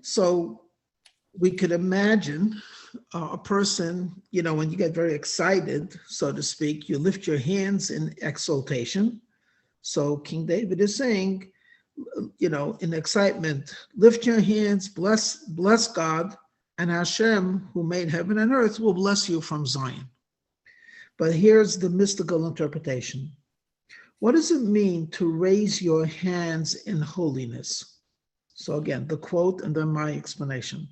So we could imagine a person, when you get very excited, so to speak, you lift your hands in exaltation. So King David is saying, in excitement, lift your hands, bless God, and Hashem, who made heaven and earth, will bless you from Zion. But here's the mystical interpretation. What does it mean to raise your hands in holiness? So again, the quote and then my explanation.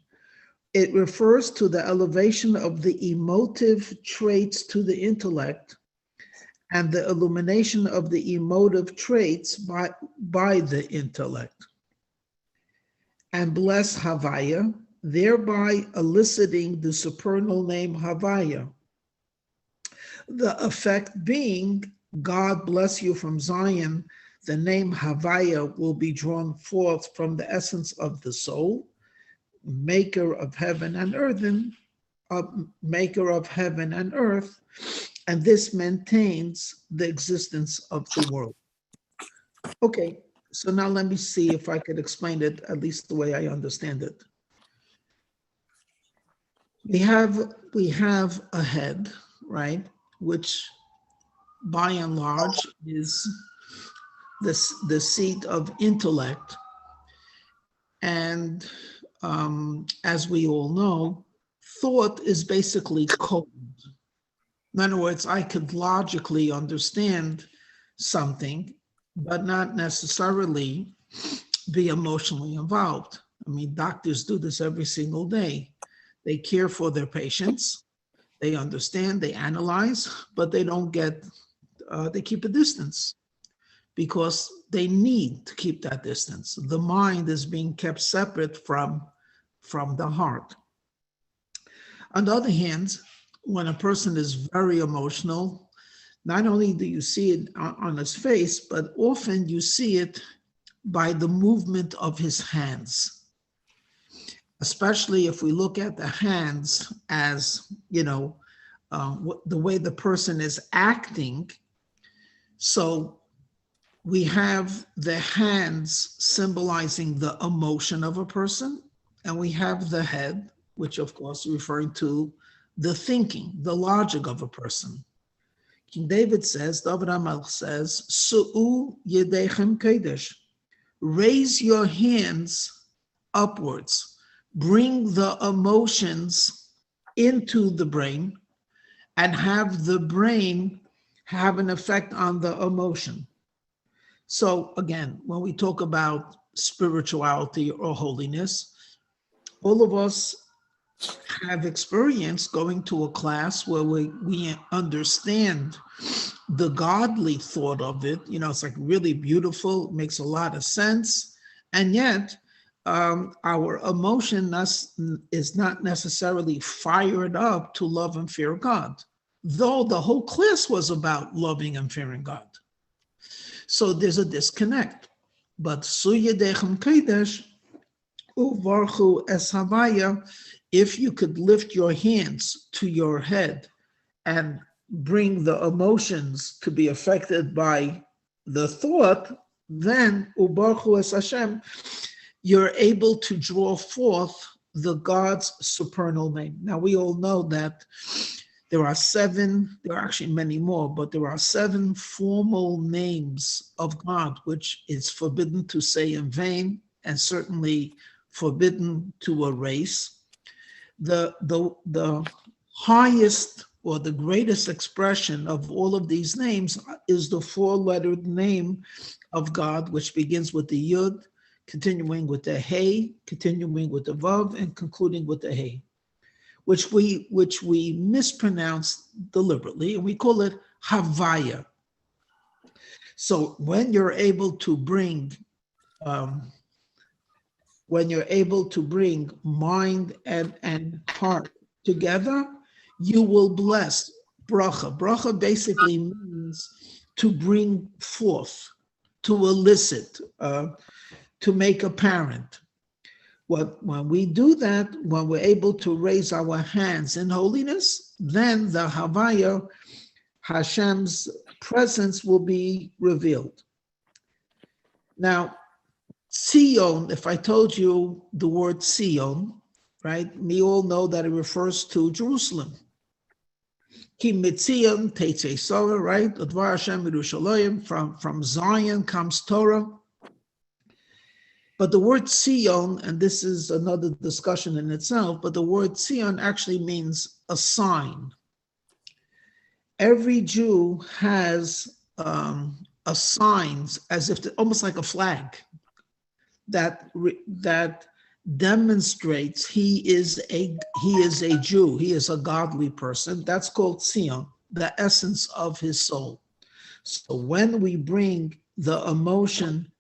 It refers to the elevation of the emotive traits to the intellect and the illumination of the emotive traits by the intellect. And bless Havaya, thereby eliciting the supernal name Havaya. The effect being, God bless you from Zion, the name Havaya will be drawn forth from the essence of the soul, maker of heaven and earth, and this maintains the existence of the world. Okay, so now let me see if I could explain it at least the way I understand it. We have a head, right, which by and large is the seat of intellect. And as we all know, thought is basically code. In other words, I could logically understand something, but not necessarily be emotionally involved. I mean, doctors do this every single day. They care for their patients, they understand, they analyze, but they don't they keep a distance because they need to keep that distance. The mind is being kept separate from the heart. On the other hand, when a person is very emotional, not only do you see it on his face, but often you see it by the movement of his hands. Especially if we look at the hands as, the way the person is acting. So we have the hands symbolizing the emotion of a person, and we have the head, which of course is referring to the thinking, the logic of a person. King David says, David HaMelech says, Su'u yedechem kodesh, raise your hands upwards, bring the emotions into the brain, and have the brain have an effect on the emotion. So again, when we talk about spirituality or holiness, all of us have experience going to a class where we understand the godly thought of it. It's like really beautiful, makes a lot of sense. And yet our emotion is not necessarily fired up to love and fear God, though the whole class was about loving and fearing God. So there's a disconnect. But Suyedechem Kodesh Uvarchu Es Havaya, if you could lift your hands to your head and bring the emotions to be affected by the thought, then Uvarchu Es Hashem, you're able to draw forth the God's supernal name. Now we all know that there are actually many more, but there are 7 formal names of God, which is forbidden to say in vain, and certainly forbidden to erase. The highest or the greatest expression of all of these names is the 4-lettered name of God, which begins with the Yud, continuing with the Hey, continuing with the Vav, and concluding with the Hey, which we mispronounce deliberately, and we call it Havaya. So when you're able to bring mind and heart together, you will bless. Bracha. Bracha basically means to bring forth, to elicit, to make apparent. When we do that, when we're able to raise our hands in holiness, then the Havaya, Hashem's presence, will be revealed. Now, Sion, if I told you the word Sion, right, we all know that it refers to Jerusalem. Ki mitzion teitze Torah, right? Advar Hashem Yerushalayim, from Zion comes Torah. But the word Sion, and this is another discussion in itself, but the word Sion actually means a sign. Every Jew has a sign, as if almost like a flag, that demonstrates he is a Jew, he is a godly person. That's called Sion, the essence of his soul. So when we bring the emotion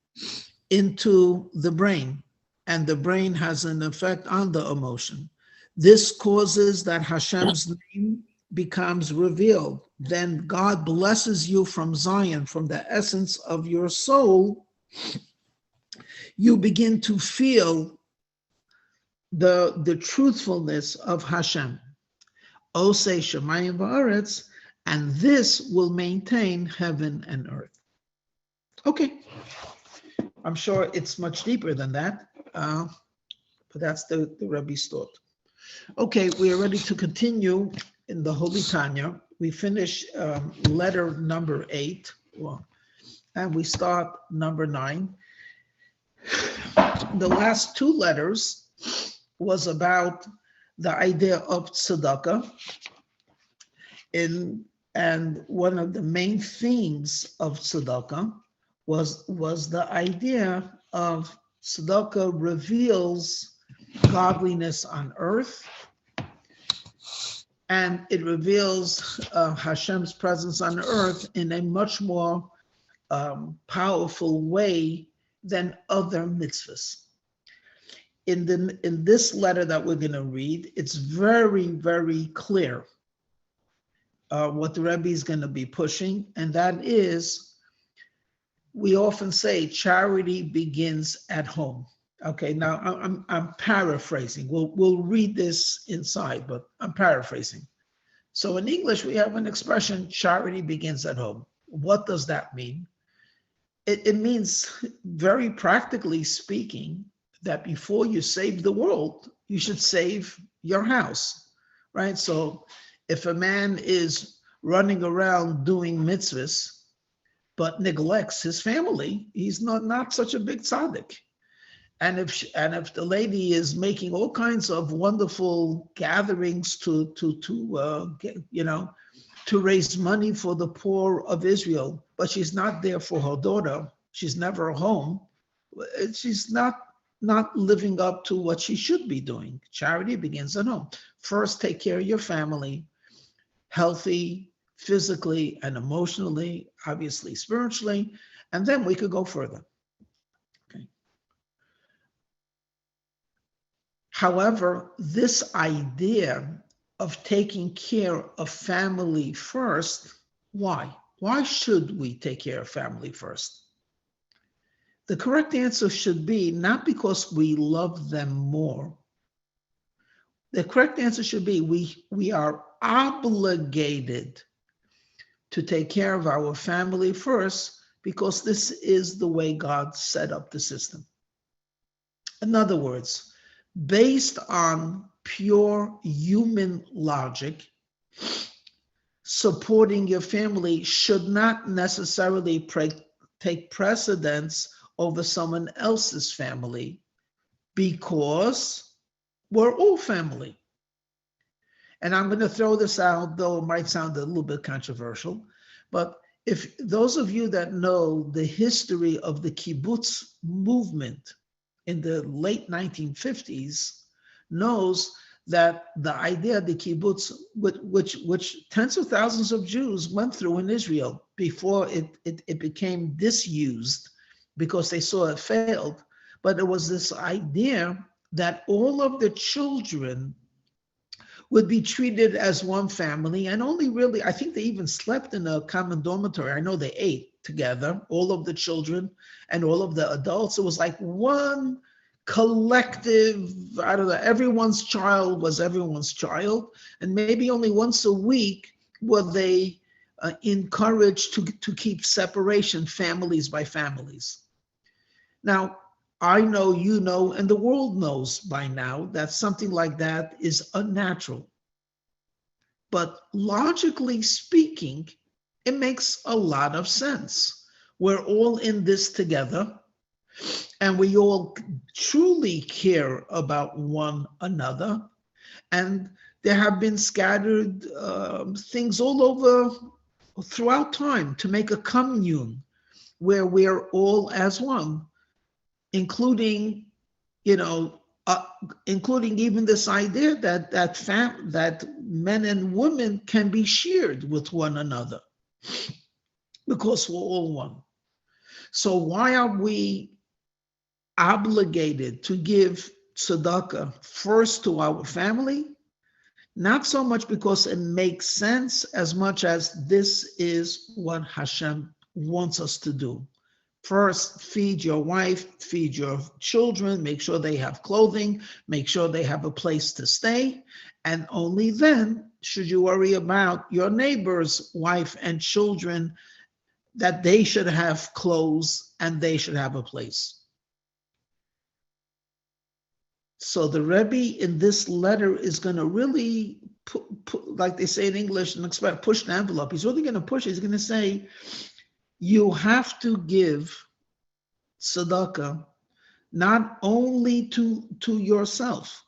into the brain, and the brain has an effect on the emotion, this causes that Hashem's name becomes revealed. Then God blesses you from Zion, from the essence of your soul. You begin to feel the truthfulness of Hashem. Osei Shemayim Va'aretz, and this will maintain heaven and earth. Okay. I'm sure it's much deeper than that, but that's the Rebbe's thought. Okay, we are ready to continue in the Holy Tanya. We finish letter number 8, and we start number 9. The last 2 letters was about the idea of tzedakah, and one of the main themes of tzedakah was the idea of tzedakah reveals godliness on earth, and it reveals Hashem's presence on earth in a much more powerful way than other mitzvahs. In this letter that we're going to read, it's very, very clear what the Rebbe is going to be pushing, and that is, we often say charity begins at home. Okay, now I'm paraphrasing. We'll read this inside, but I'm paraphrasing. So in English, we have an expression, charity begins at home. What does that mean? It means, very practically speaking, that before you save the world, you should save your house, right? So if a man is running around doing mitzvahs, but neglects his family, he's not such a big tzaddik. And if the lady is making all kinds of wonderful gatherings to raise money for the poor of Israel, but she's not there for her daughter, she's never home, she's not living up to what she should be doing. Charity begins at home. First, take care of your family, healthy, physically and emotionally, obviously spiritually, and then we could go further. Okay. However, this idea of taking care of family first, why? Why should we take care of family first? The correct answer should be not because we love them more. The correct answer should be we are obligated to take care of our family first, because this is the way God set up the system. In other words, based on pure human logic, supporting your family should not necessarily take precedence over someone else's family, because we're all family. And I'm going to throw this out, though it might sound a little bit controversial, but if those of you that know the history of the kibbutz movement in the late 1950s knows that the idea of the kibbutz, which tens of thousands of Jews went through in Israel before it became disused because they saw it failed, but it was this idea that all of the children would be treated as one family, and only really, I think they even slept in a common dormitory. I know they ate together, all of the children and all of the adults. It was like one collective, I don't know, everyone's child was everyone's child, and maybe only once a week were they encouraged to keep separation, families by families. Now, I know, you know, and the world knows by now that something like that is unnatural. But logically speaking, it makes a lot of sense. We're all in this together, and we all truly care about one another. And there have been scattered things all over throughout time to make a commune where we're all as one, including, you know, including even this idea that men and women can be shared with one another because we're all one. So why are we obligated to give tzedakah first to our family? Not so much because it makes sense as much as this is what Hashem wants us to do. First, feed your wife, feed your children, make sure they have clothing, make sure they have a place to stay, and only then should you worry about your neighbor's wife and children, that they should have clothes and they should have a place. So the Rebbe in this letter is going to really, like they say in English, and expect push the envelope. He's really going to push. He's going to say, you have to give tzedakah not only to yourself.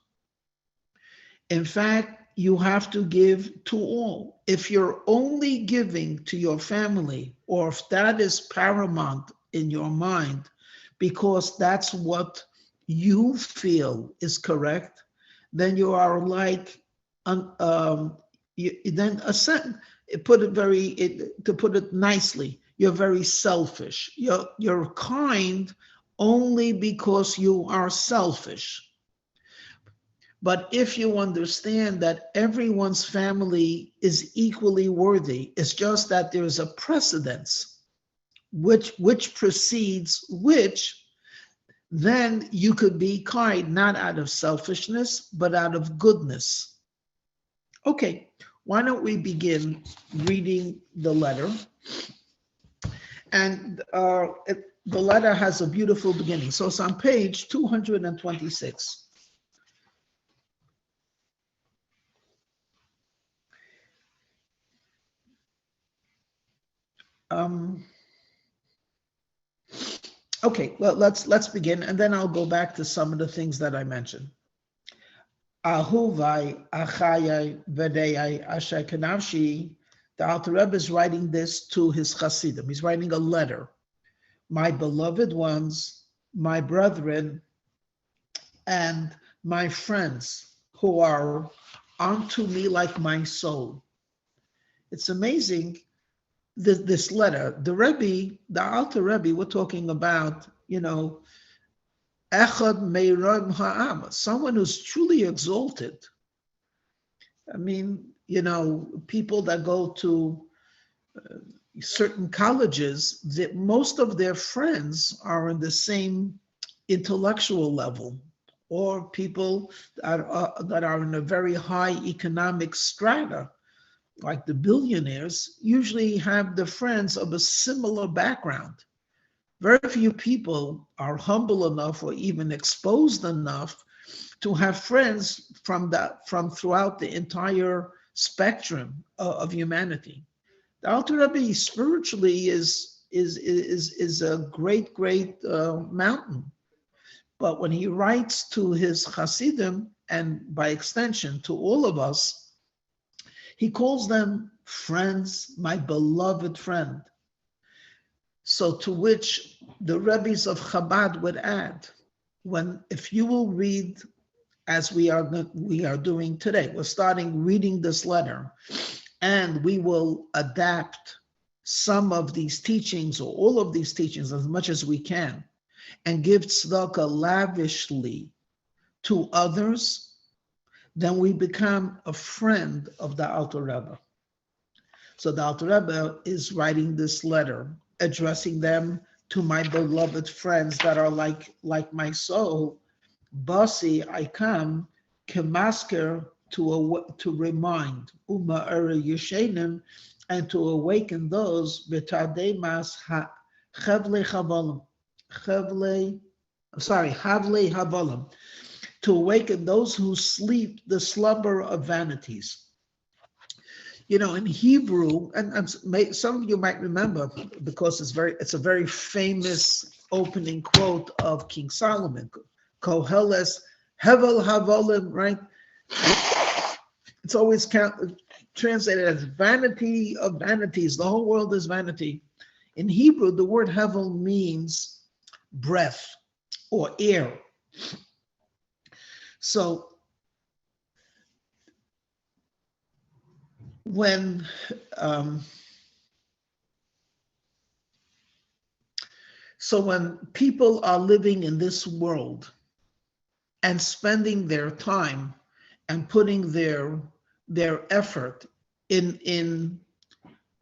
In fact, you have to give to all. If you're only giving to your family, or if that is paramount in your mind, because that's what you feel is correct, then you are like, then to put it nicely, you're very selfish. You're kind only because you are selfish. But if you understand that everyone's family is equally worthy, it's just that there's a precedence which precedes which, then you could be kind, not out of selfishness, but out of goodness. Okay, why don't we begin reading the letter? And the letter has a beautiful beginning. So it's on page 226. Okay, well, let's begin, and then I'll go back to some of the things that I mentioned. Ahuvai, achayai, vedei, asher kenavshi. The Alter Rebbe is writing this to his Hasidim. He's writing a letter. My beloved ones, my brethren, and my friends who are unto me like my soul. It's amazing, this letter. The Rebbe, the Alter Rebbe, we're talking about, Echad Meirab Ha'am, someone who's truly exalted. I mean, people that go to certain colleges, that most of their friends are in the same intellectual level, or people that are in a very high economic strata, like the billionaires, usually have the friends of a similar background. Very few people are humble enough or even exposed enough to have friends from throughout the entire spectrum of humanity. The Alter Rebbe spiritually is a great mountain, but when he writes to his Hasidim, and by extension to all of us, he calls them friends, my beloved friend. So to which the Rebbes of Chabad would add, if you will read, as we are doing today, we're starting reading this letter, and we will adapt some of these teachings or all of these teachings as much as we can, and give tzedakah lavishly to others, then we become a friend of the Alter Rebbe. So the Alter Rebbe is writing this letter, addressing them to my beloved friends that are like my soul. Basi, I come, kemasker, to remind, uma'era yeshenim, and to awaken those betadei mas chevle chavalim. Chevle Havle Havalim, to awaken those who sleep the slumber of vanities. In Hebrew, and some of you might remember because it's a very famous opening quote of King Solomon, Koheles Hevel Havolim, right? It's always translated as vanity of vanities. The whole world is vanity. In Hebrew, the word Hevel means breath or air. So when people are living in this world and spending their time and putting their effort in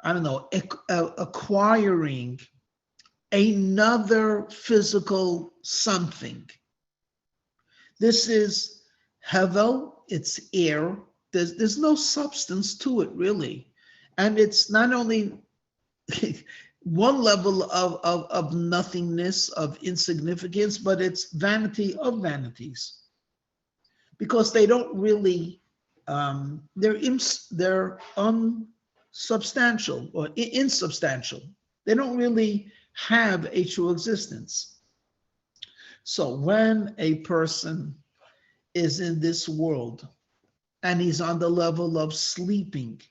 I don't know, acquiring another physical something. This is hevel, it's air. There's no substance to it really. And it's not only one level of nothingness, of insignificance, but it's vanity of vanities. Because they don't really, they're unsubstantial or insubstantial. They don't really have a true existence. So when a person is in this world and he's on the level of sleeping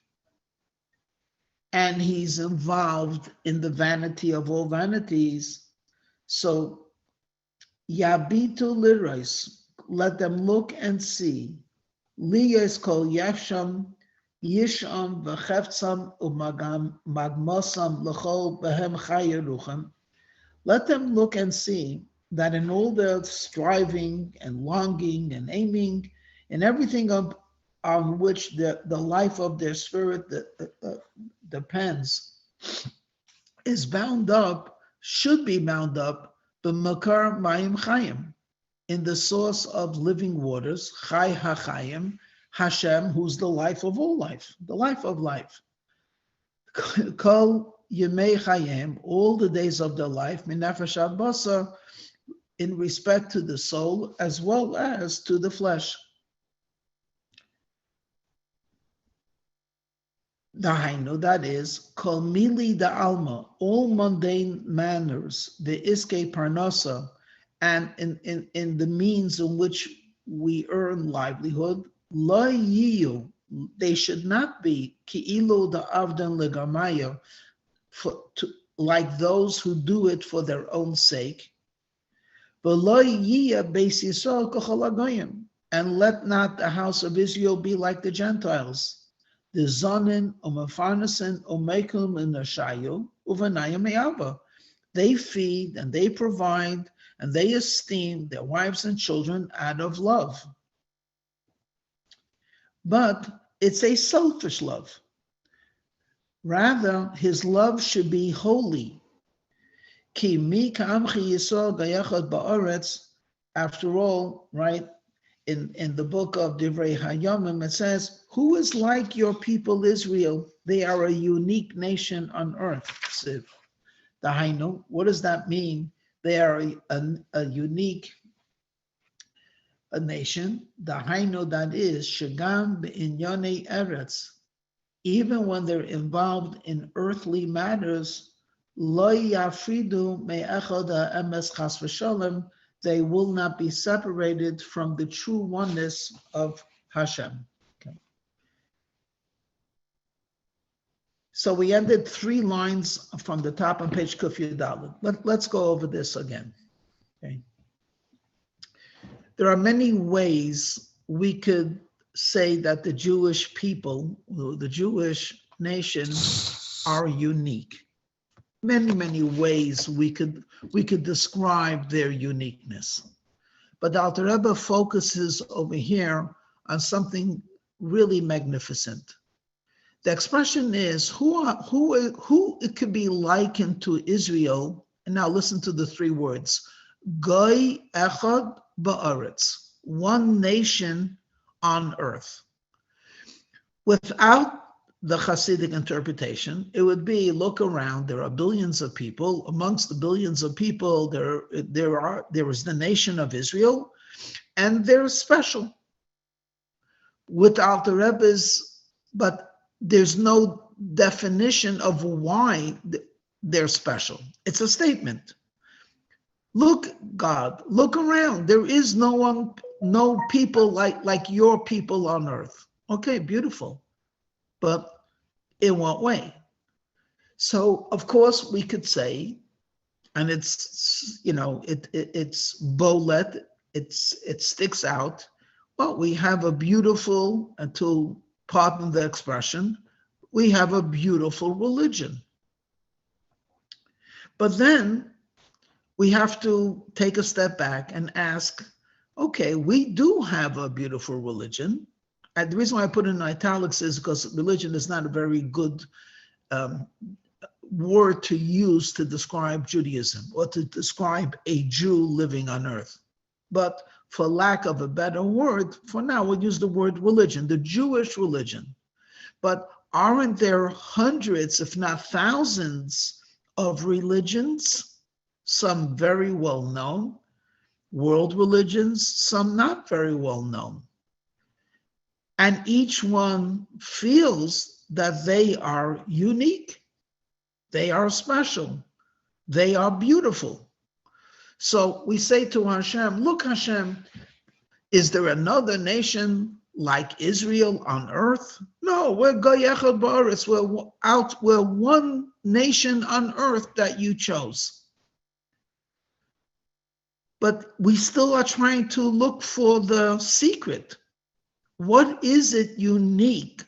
and he's involved in the vanity of all vanities, so yabitu lirais, let them look and see. Liyas kol yafsham yisham v'cheftzam umagmosam l'chol behem chayeruchem. Let them look and see that in all their striving and longing and aiming and everything on which the life of their spirit depends is bound up, should be bound up, b'makar mayim chayim, in the source of living waters, Chai HaChayim, Hashem, who's the life of all life, the life of life. Kol Yemei Chayim, all the days of their life, Minafesh Basar, in respect to the soul as well as to the flesh. Dahainu, that is, Kol Mili da Alma, all mundane manners, the Iske Parnasa, and in the means in which we earn livelihood, lo yiyu, they should not be ki'ilu da avdan legamaya, like those who do it for their own sake. But lo yiya beis Yisrael k'chol hagoyim, and let not the house of Israel be like the Gentiles. The zonin umafarnasin umekum in nashayu uvanayim me'ava. They feed and they provide and they esteem their wives and children out of love. But it's a selfish love. Rather, his love should be holy. Ki mi ka'amchi Yisrael gayachad ba'aretz. After all, right, in the book of Divrei Hayamim, it says, who is like your people Israel? They are a unique nation on earth. Siv. Dahainu, what does that mean? They are a unique nation. Dahainu, that is, Shagam b'inyonei eretz. Even when they're involved in earthly matters, lo yafridu me'echad ha'emes chas v'sholem, they will not be separated from the true oneness of Hashem. Okay. So we ended 3 lines from the top on page Kuf Yud. Let's go over this again. Okay. There are many ways we could say that the Jewish people, the Jewish nation, are unique. Many ways we could describe their uniqueness. But the Alter Rebbe focuses over here on something really magnificent. The expression is who it could be likened to Israel. And now listen to the 3 words: Goy echad ba'aretz, one nation on earth. Without the Hasidic interpretation, it would be, look around, there are billions of people. Amongst the billions of people, there is the nation of Israel, and they're special. Without the Rebbe's, but there's no definition of why they're special. It's a statement. Look, God, look around. There is no people like your people on earth. Okay, beautiful. But in what way? So, of course, we could say, and it's, it's bolet, it sticks out. Well, we have a beautiful, and to pardon the expression, we have a beautiful religion. But then we have to take a step back and ask, okay, we do have a beautiful religion. And the reason why I put it in italics is because religion is not a very good word to use to describe Judaism or to describe a Jew living on earth. But for lack of a better word, for now we'll use the word religion, the Jewish religion. But aren't there hundreds, if not thousands, of religions? Some very well known, world religions, some not very well known. And each one feels that they are unique, they are special, they are beautiful. So we say to Hashem, look, Hashem, is there another nation like Israel on earth? No, we're Goy Echad Ba'aretz. We're one nation on earth that you chose. But we still are trying to look for the secret. What is it unique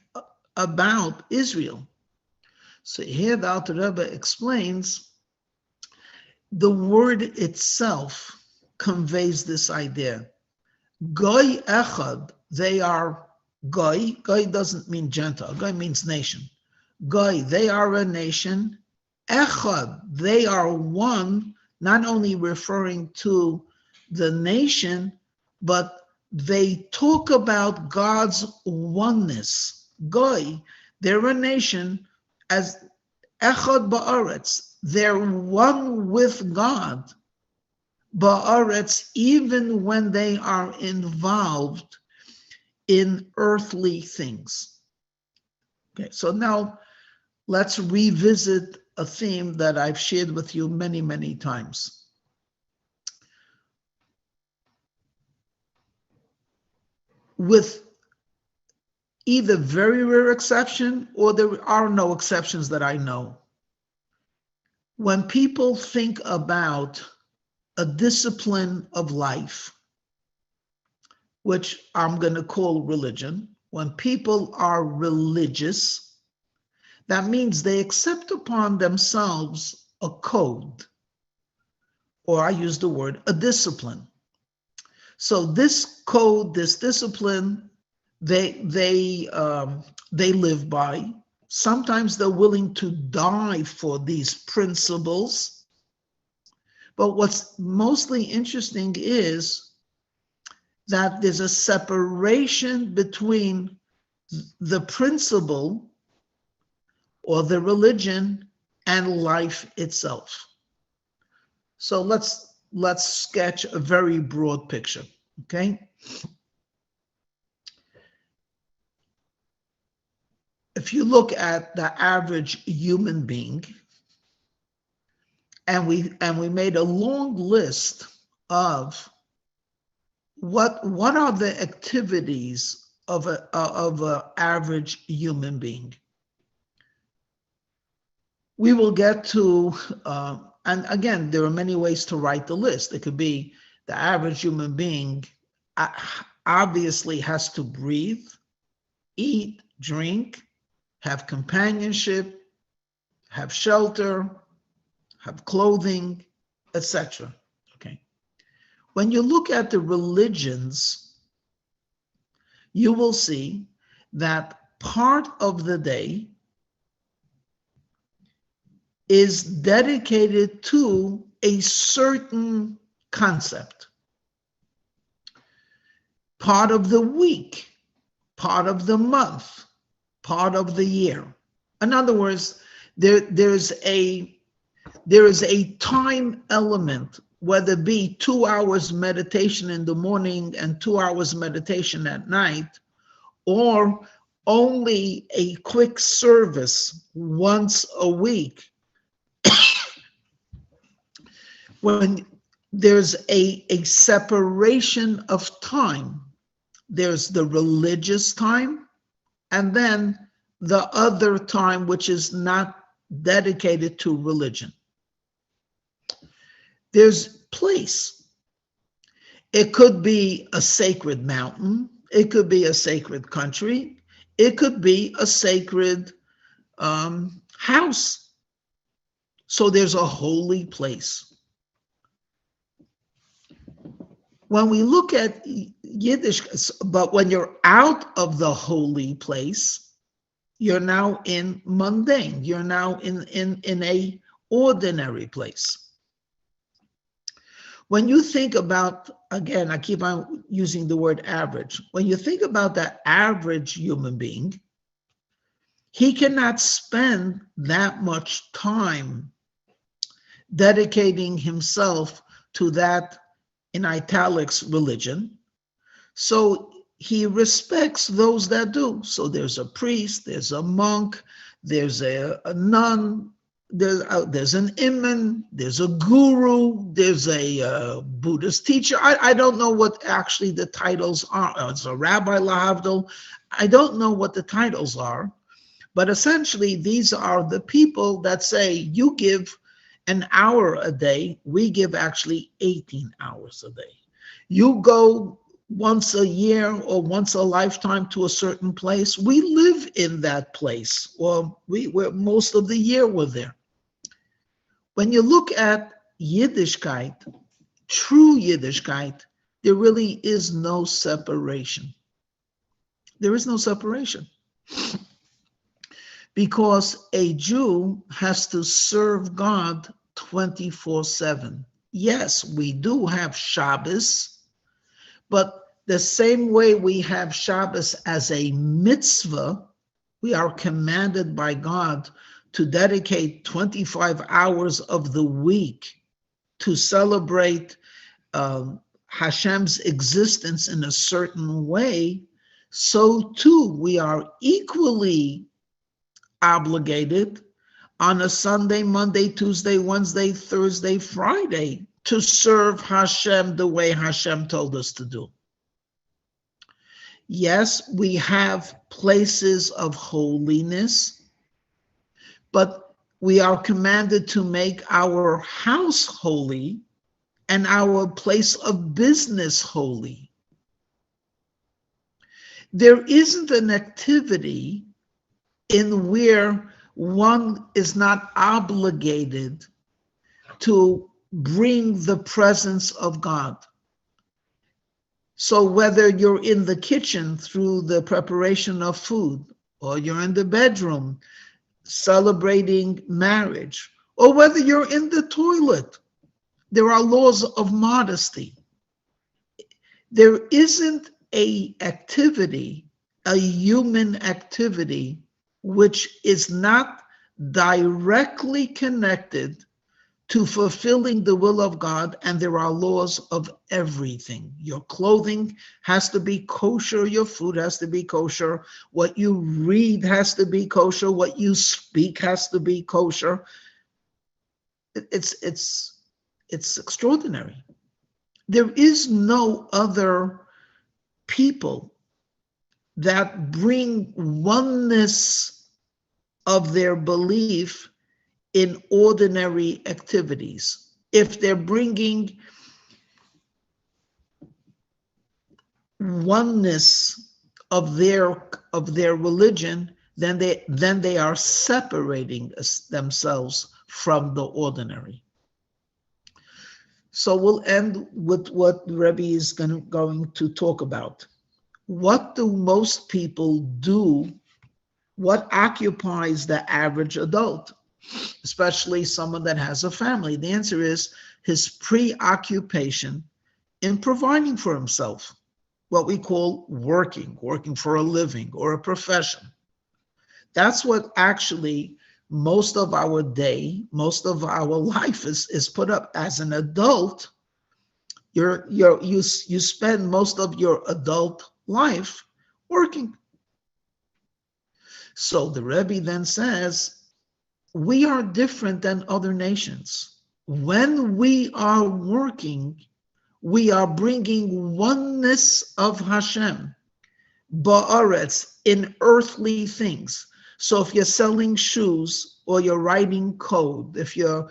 about Israel? So here the Alter Rebbe explains the word itself conveys this idea. Goy Echad, they are Goy. Goy doesn't mean Gentile. Goy means nation. Goy, they are a nation. Echad, they are one, not only referring to the nation, but they talk about God's oneness. Goy, they're a nation as Echad Ba'aretz. They're one with God. Ba'aretz, even when they are involved in earthly things. Okay, so now let's revisit a theme that I've shared with you many, many times. With either very rare exception or there are no exceptions that I know. When people think about a discipline of life, which I'm going to call religion, when people are religious, that means they accept upon themselves a code, or I use the word, a discipline. So this code, this discipline, they live by. Sometimes they're willing to die for these principles. But what's mostly interesting is that there's a separation between the principle or the religion and life itself. So let's sketch a very broad picture, okay? If you look at the average human being, and we made a long list of what are the activities of an average human being, we will get to, and again, there are many ways to write the list. It could be the average human being obviously has to breathe, eat, drink, have companionship, have shelter, have clothing, etc. Okay. When you look at the religions, you will see that part of the day is dedicated to a certain concept. Part of the week, part of the month, part of the year. In other words, there's a time element, whether it be 2 hours meditation in the morning and 2 hours meditation at night, or only a quick service once a week. When there's a separation of time, there's the religious time, and then the other time which is not dedicated to religion. There's place. It could be a sacred mountain. It could be a sacred country. It could be a sacred house. So there's a holy place. When we look at Yiddish, but when you're out of the holy place, you're now in mundane. You're now in a ordinary place. When you think about, again, I keep on using the word average. When you think about the average human being, he cannot spend that much time dedicating himself to that, in italics, religion. So he respects those that do. So there's a priest, there's a monk, there's a nun, there's an imam, there's a guru, there's a Buddhist teacher. I don't know what actually the titles are. It's a rabbi, lahavdil. I don't know what the titles are, but essentially these are the people that say, you give an hour a day, we give actually 18 hours a day. You go once a year or once a lifetime to a certain place, we live in that place, or we're most of the year we're there. When you look at Yiddishkeit, true Yiddishkeit, there really is no separation. There is no separation. Because a Jew has to serve God 24/7. Yes, we do have Shabbos, but the same way we have Shabbos as a mitzvah, we are commanded by God to dedicate 25 hours of the week to celebrate Hashem's existence in a certain way. So too, we are equally obligated on a Sunday, Monday, Tuesday, Wednesday, Thursday, Friday to serve Hashem the way Hashem told us to do. Yes, we have places of holiness, but we are commanded to make our house holy and our place of business holy. There isn't an activity in where one is not obligated to bring the presence of God. So whether you're in the kitchen through the preparation of food, or you're in the bedroom celebrating marriage, or whether you're in the toilet, there are laws of modesty. There isn't a activity, a human activity, which is not directly connected to fulfilling the will of God, and there are laws of everything. Your clothing has to be kosher, your food has to be kosher, what you read has to be kosher, what you speak has to be kosher. It's extraordinary. There is no other people that bring oneness of their belief in ordinary activities. If they're bringing oneness of their religion, then they are separating themselves from the ordinary. So we'll end with what the Rebbe is going to talk about. What do most people do? What occupies the average adult, especially someone that has a family? The answer is his preoccupation in providing for himself, what we call working for a living or a profession. That's what actually most of our day, most of our life is put up. As an adult, you spend most of your adult life working. So the Rebbe then says, we are different than other nations. When we are working, we are bringing oneness of Hashem, ba'aretz, in earthly things. So if you're selling shoes or you're writing code, if you're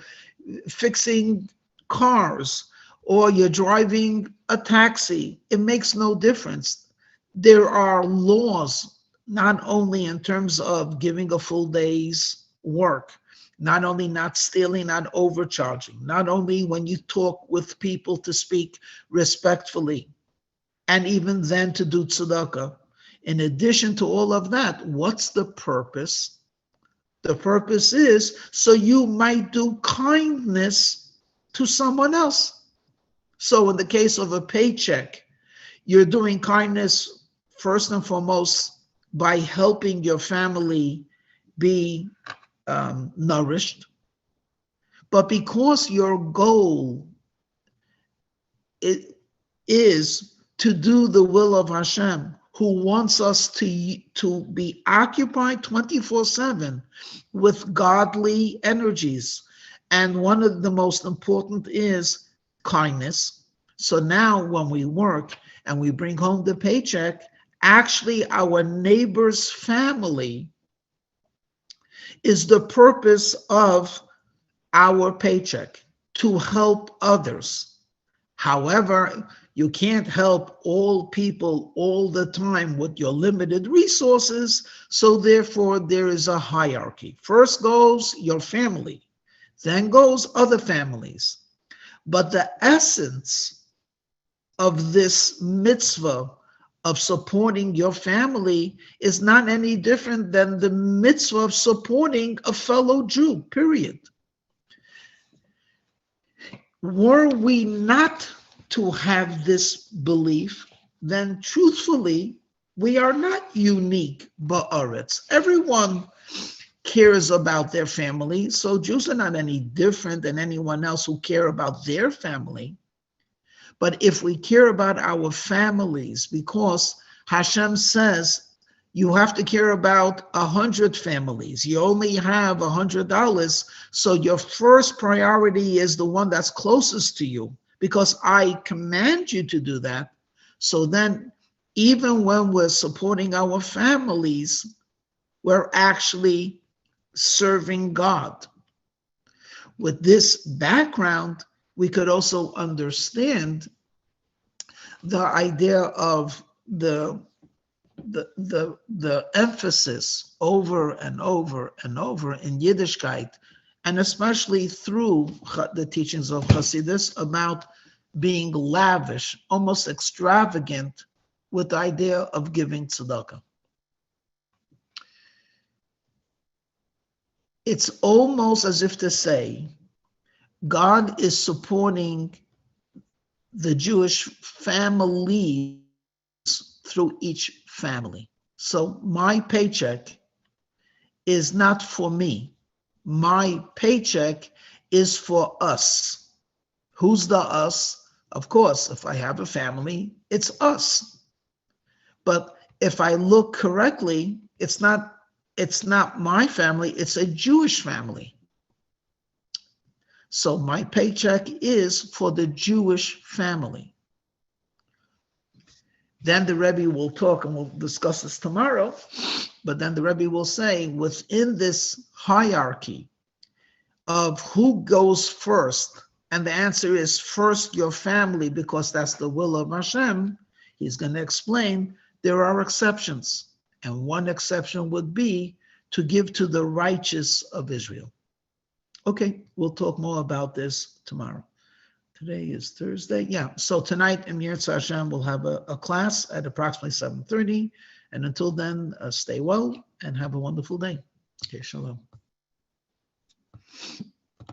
fixing cars or you're driving a taxi, it makes no difference. There are laws, not only in terms of giving a full day's work, not only not stealing, not overcharging, not only when you talk with people to speak respectfully, and even then to do tzedakah. In addition to all of that, what's the purpose? The purpose is so you might do kindness to someone else. So in the case of a paycheck, you're doing kindness first and foremost by helping your family be nourished. But because your goal is to do the will of Hashem, who wants us to be occupied 24/7 with godly energies. And one of the most important is kindness. So now when we work and we bring home the paycheck, actually our neighbor's family is the purpose of our paycheck, to help others. However, you can't help all people all the time with your limited resources, so therefore there is a hierarchy. First goes your family, then goes other families. But the essence of this mitzvah of supporting your family is not any different than the mitzvah of supporting a fellow Jew, period. Were we not to have this belief, then truthfully, we are not unique ba'aretz. Everyone cares about their family, so Jews are not any different than anyone else who care about their family. But if we care about our families, because Hashem says you have to care about 100 families, you only have $100, so your first priority is the one that's closest to you, because I command you to do that. So then, even when we're supporting our families, we're actually serving God. With this background, we could also understand the idea of the emphasis over and over and over in Yiddishkeit, and especially through the teachings of Hasidus, about being lavish, almost extravagant, with the idea of giving tzedakah. It's almost as if to say, God is supporting the Jewish family through each family. So my paycheck is not for me. My paycheck is for us. Who's the us? Of course, if I have a family, it's us. But if I look correctly, it's not my family, it's a Jewish family. So my paycheck is for the Jewish family. Then the Rebbe will talk, and we'll discuss this tomorrow, but then the Rebbe will say, within this hierarchy of who goes first, and the answer is first your family, because that's the will of Hashem, he's going to explain there are exceptions. And one exception would be to give to the righteous of Israel. Okay, we'll talk more about this tomorrow. Today is Thursday. Yeah, so tonight in Yirtzeh Hashem we'll have a class at approximately 7:30. And until then, stay well and have a wonderful day. Okay, shalom.